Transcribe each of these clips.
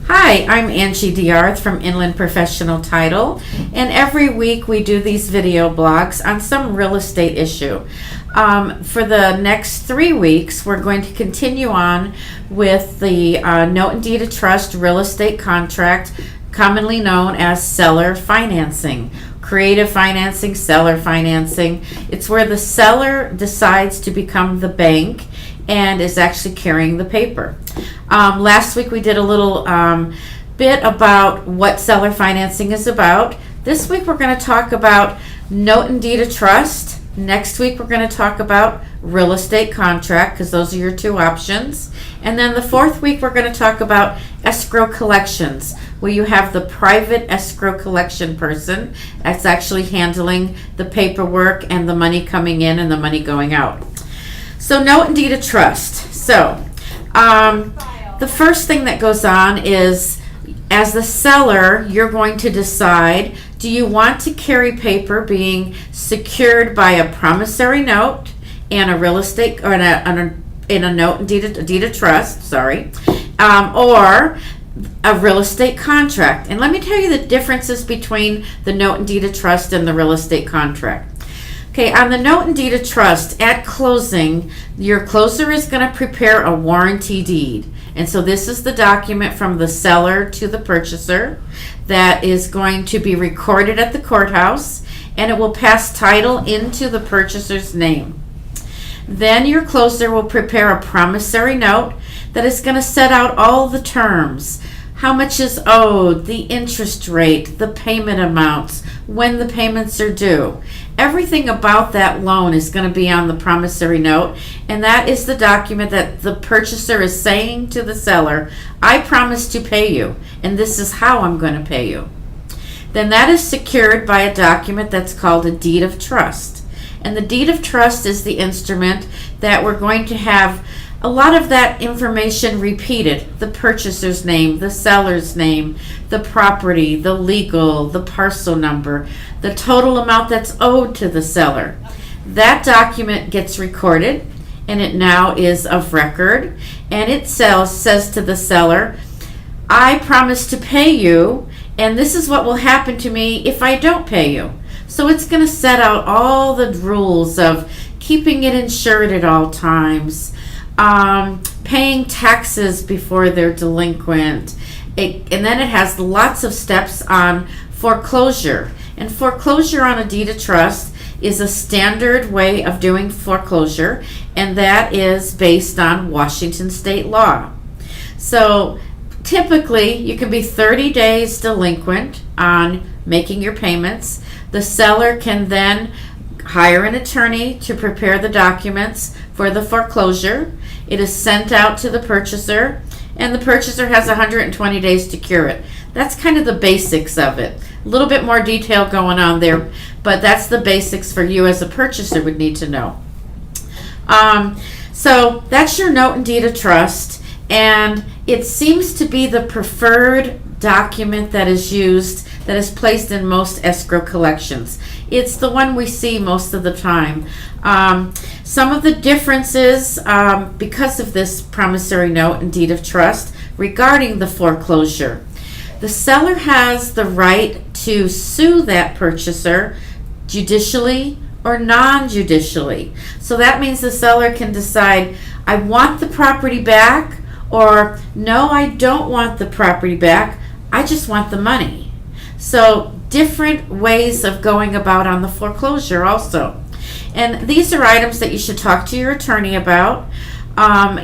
Hi, I'm Angie DeArth from Inland Professional Title, and every week we do these video blogs on some real estate issue. For the next 3 weeks, we're going to continue on with the Note and Deed of Trust real estate contract, commonly known as seller financing. Creative financing, seller financing. It's where the seller decides to become the bank and is actually carrying the paper. Last week we did a little bit about what seller financing is about. This week we're going to talk about Note and Deed of Trust. Next week we're going to talk about real estate contract, because those are your two options. And then the fourth week we're going to talk about escrow collections, where you have the private escrow collection person that's actually handling the paperwork and the money coming in and the money going out. So Note and Deed of Trust. So the first thing that goes on is, as the seller, you're going to decide, do you want to carry paper being secured by a promissory note and a real estate, or in a note and deed of trust, or a real estate contract? And let me tell you the differences between the note and deed of trust and the real estate contract. Okay, on the note and deed of trust, at closing, your closer is going to prepare a warranty deed. And so this is the document from the seller to the purchaser that is going to be recorded at the courthouse, and it will pass title into the purchaser's name. Then your closer will prepare a promissory note that is going to set out all the terms, how much is owed, the interest rate, the payment amounts, when the payments are due. Everything about that loan is going to be on the promissory note, and that is the document that the purchaser is saying to the seller, I promise to pay you, and this is how I'm going to pay you. Then that is secured by a document that's called a deed of trust. And the deed of trust is the instrument that we're going to have a lot of that information repeated: the purchaser's name, the seller's name, the property, the legal, the parcel number, the total amount that's owed to the seller. That document gets recorded, and it now is of record, and it says to the seller, I promise to pay you, and this is what will happen to me if I don't pay you. So it's going to set out all the rules of keeping it insured at all times, paying taxes before they're delinquent, and then it has lots of steps on foreclosure. And foreclosure on a deed of trust is a standard way of doing foreclosure, and that is based on Washington state law. So typically you can be 30 days delinquent on making your payments. The seller can then hire an attorney to prepare the documents for the foreclosure. It is sent out to the purchaser, and the purchaser has 120 days to cure it. That's kind of the basics of it. A little bit more detail going on there, but that's the basics for you as a purchaser would need to know. So that's your note and deed of trust, and it seems to be the preferred document that is used, that is placed in most escrow collections. It's the one we see most of the time. Some of the differences because of this promissory note and deed of trust regarding the foreclosure. The seller has the right to sue that purchaser judicially or non-judicially. So that means the seller can decide, I want the property back, or no, I don't want the property back, I just want the money. So different ways of going about on the foreclosure also. And these are items that you should talk to your attorney about.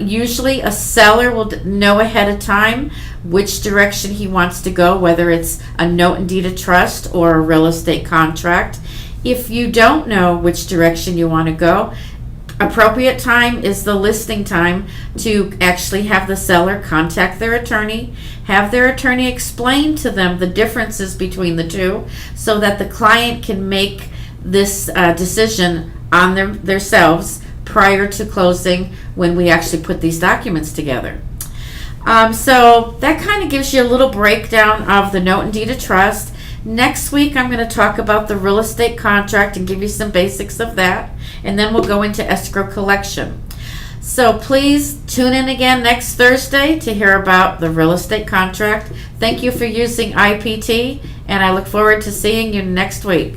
Usually a seller will know ahead of time which direction he wants to go, whether it's a note and deed of trust or a real estate contract. If you don't know which direction you want to go, appropriate time is the listing time to actually have the seller contact their attorney, have their attorney explain to them the differences between the two, so that the client can make this decision on themselves prior to closing, when we actually put these documents together. So that kind of gives you a little breakdown of the note and deed of trust. Next week I'm going to talk about the real estate contract and give you some basics of that, and then we'll go into escrow collection. So please tune in again next Thursday to hear about the real estate contract. Thank you for using IPT, and I look forward to seeing you next week.